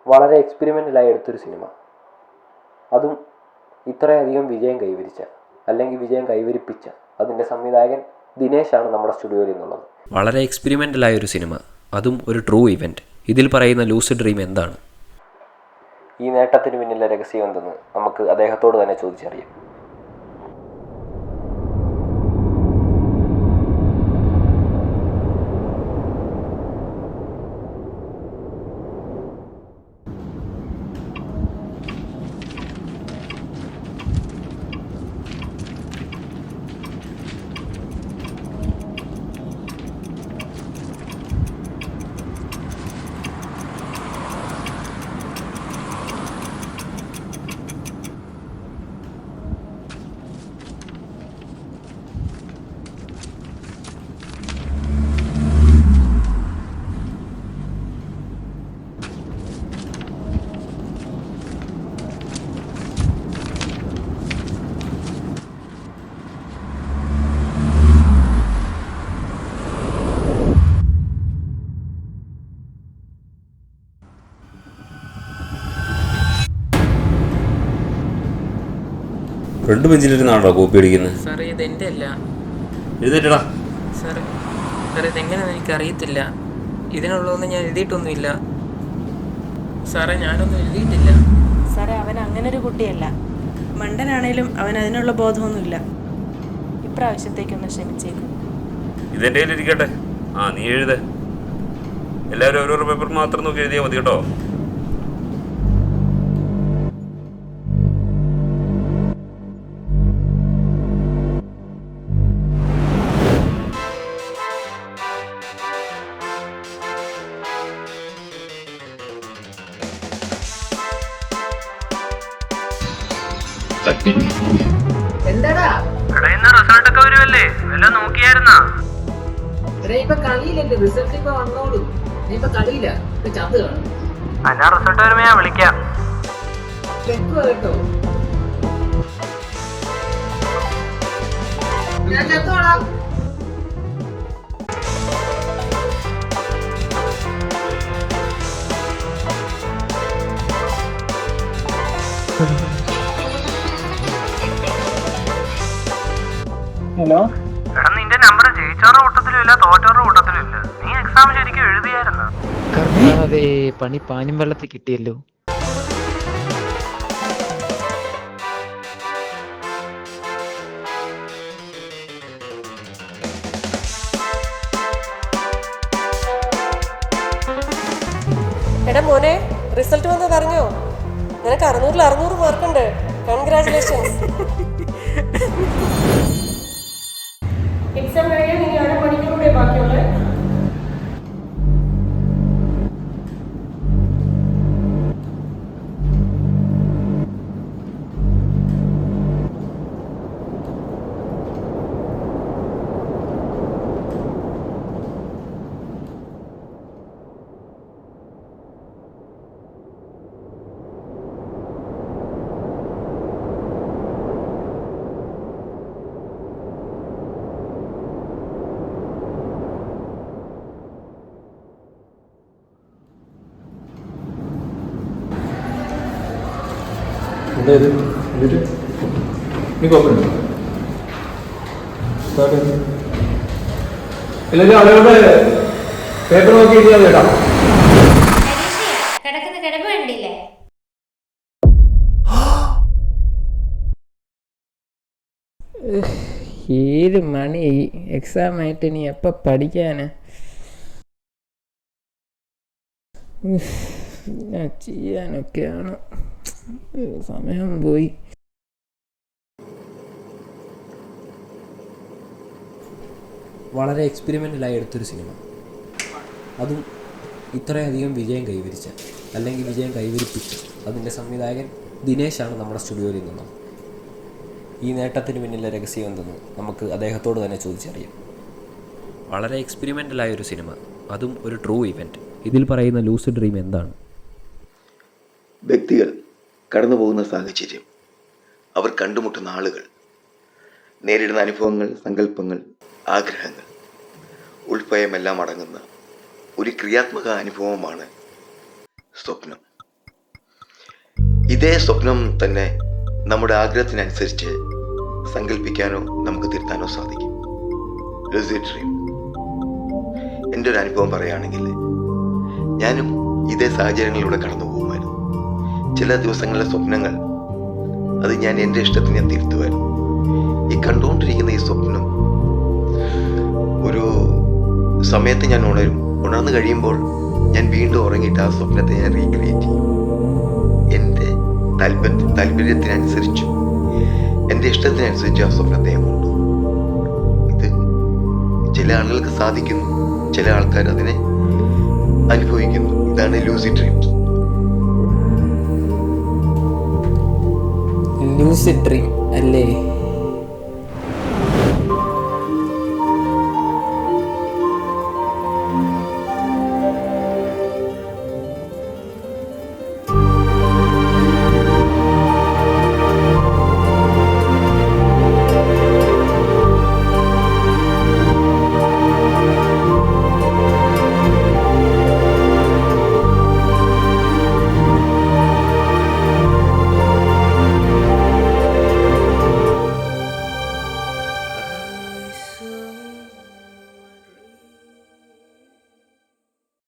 വളരെ എക്സ്പെരിമെൻ്റലായി എടുത്തൊരു സിനിമ, അതും ഇത്രയധികം വിജയം കൈവരിച്ച അല്ലെങ്കിൽ വിജയം കൈവരിപ്പിച്ച അതിൻ്റെ സംവിധായകൻ ദിനേശാണ് നമ്മുടെ സ്റ്റുഡിയോയിൽ നിന്നുള്ളത്. വളരെ എക്സ്പെരിമെൻ്റലായൊരു സിനിമ, അതും ഒരു ട്രൂ ഇവൻറ്റ്. ഇതിൽ പറയുന്ന ലൂസിഡ് ഡ്രീം എന്താണ്? ഈ നേട്ടത്തിന് പിന്നിലെ രഹസ്യം എന്തെന്ന് നമുക്ക് അദ്ദേഹത്തോട് തന്നെ ചോദിച്ചറിയാം. ഫ്രണ്ട് ബെഞ്ചിലിരുന്നാണോ കോപ്പി അടിക്കുന്നത്? സാറേ ഇതെൻ്റെ അല്ല. എഴുന്നേറ്റടാ. സാറേ ഇതെങ്ങനെയാണെന്ന് എനിക്കറിയത്തില്ല. ഇതിനുള്ളതൊന്നും ഞാൻ എഴുതിയിട്ടൊന്നുമില്ല. സാറേ ഞാനൊന്നും എഴുതിയിട്ടില്ല. സാറേ അവൻ അങ്ങനൊരു കുട്ടിയല്ല. മണ്ടനാണേലും അവൻ അതിനുള്ള ബോധമൊന്നുമില്ല. ഇപ്രാവശ്യത്തേക്കൊന്ന് ക്ഷമിച്ചേക്കും. ഇതെൻ്റെ കയ്യിലിരിക്കട്ടെ. നീ എഴുത. എല്ലാവരും ഓരോരോ പേപ്പർ മാത്രം നോക്കി എഴുതിയാൽ മതി കേട്ടോ. എന്താടാ റിസൾട്ട് ഒക്കെ വരുമല്ലേ, എല്ലാം നോക്കിയായിരുന്നാ? ഇപ്പൊ കളിയില്ലേ, റിസൾട്ട് ഇപ്പൊ വന്നോളൂ. ഇപ്പൊ കളിയില്ല, ചത്ത് കാണും. എന്നാ റിസൾട്ട് വരുമ്പോ ഞാൻ വിളിക്കാം. കേട്ടോ, ഞാൻ ചത്തോളാം. ഹലോ, എടാ നിന്റെ നമ്പർ ജയിച്ചവരുടെ കൂട്ടത്തിലും ഇല്ല, തോറ്റവരുടെ കൂട്ടത്തിലും ഇല്ല. നീ എക്സാം ശരിക്കും എഴുതിയായിരുന്ന? കർത്താവേ, പണി പാനും വെള്ളത്തിൽ കിട്ടിയല്ലോ. എടാ മോനെ, റിസൾട്ട് വന്നത് അറിഞ്ഞോ? നിനക്ക് 600-ൽ 600 മാർക്കുണ്ട്. കൺഗ്രാറ്റുലേഷൻസ്. എക്സാം കഴിയാൻ ഇനി 1/2 മണിക്കൂറൂടെ ബാക്കിയുള്ളേ. എല്ലാവരും അവരവരുടെ പേപ്പർ നോക്കി എഴുതിയാൽ കേട്ടോ. കിടക്കുന്ന കിടപ്പ് കണ്ടില്ലേ? 7 മണി. എക്സാം ആയിട്ട് ഇനി എപ്പോൾ പഠിക്കാന്? ചെയ്യാനൊക്കെയാണ്, സമയം പോയി. വളരെ എക്സ്പെരിമെൻ്റലായി എടുത്തൊരു സിനിമ, അതും ഇത്രയധികം വിജയം കൈവരിച്ച അല്ലെങ്കിൽ വിജയം കൈവരിപ്പിച്ച അതിൻ്റെ സംവിധായകൻ ദിനേശാണ് നമ്മുടെ സ്റ്റുഡിയോയിൽ നിന്നുള്ളത്. ഈ നേട്ടത്തിന് പിന്നിലെ രഹസ്യം എന്തെന്ന് നമുക്ക് അദ്ദേഹത്തോട് തന്നെ ചോദിച്ചറിയാം. വളരെ എക്സ്പെരിമെൻ്റലായൊരു സിനിമ, അതും ഒരു ട്രൂ ഇവൻറ്റ്. ഇതിൽ പറയുന്ന ലൂസിഡ് ഡ്രീം എന്താണ്? വ്യക്തികൾ, കടന്നുപോകുന്ന സാഹചര്യം, അവർ കണ്ടുമുട്ടുന്ന ആളുകൾ, നേരിടുന്ന അനുഭവങ്ങൾ, സങ്കല്പങ്ങൾ, ആഗ്രഹങ്ങൾ, ഉൾഭയമെല്ലാം അടങ്ങുന്ന ഒരു ക്രിയാത്മക അനുഭവമാണ് സ്വപ്നം. ഇതേ സ്വപ്നം തന്നെ നമ്മുടെ ആഗ്രഹത്തിനനുസരിച്ച് സങ്കല്പിക്കാനോ നമുക്ക് തിരുത്താനോ സാധിക്കും. Lucid dream. എൻ്റെ ഒരു അനുഭവം പറയുകയാണെങ്കിൽ, ഞാനും ഇതേ സാഹചര്യങ്ങളിലൂടെ കടന്നു പോകുമായിരുന്നു. ചില ദിവസങ്ങളിലെ സ്വപ്നങ്ങൾ അത് ഞാൻ എൻ്റെ ഇഷ്ടത്തിന് ഞാൻ തിരുത്തുമായിരുന്നു. ഈ കണ്ടുകൊണ്ടിരിക്കുന്ന ഈ സ്വപ്നം ഒരു സമയത്ത് ഞാൻ ഉണർന്നു കഴിയുമ്പോൾ ഞാൻ വീണ്ടും ഉറങ്ങിയിട്ട് ആ സ്വപ്നത്തെ ഞാൻ റീക്രിയേറ്റ് ചെയ്യും. എൻ്റെ താല്പര്യത്തിനനുസരിച്ചും എൻ്റെ ഇഷ്ടത്തിനനുസരിച്ചും ആ സ്വപ്നത്തെ ഞാൻ കൊണ്ടുപോകും. ഇത് ചില ആളുകൾക്ക് സാധിക്കുന്നു, ചില ആൾക്കാർ അതിനെ അനുഭവിക്കുന്നു. ഇതാണ് ലൂസിഡ് ഡ്രീംസ്. ലൂസിഡ് ഡ്രീം അല്ലേ?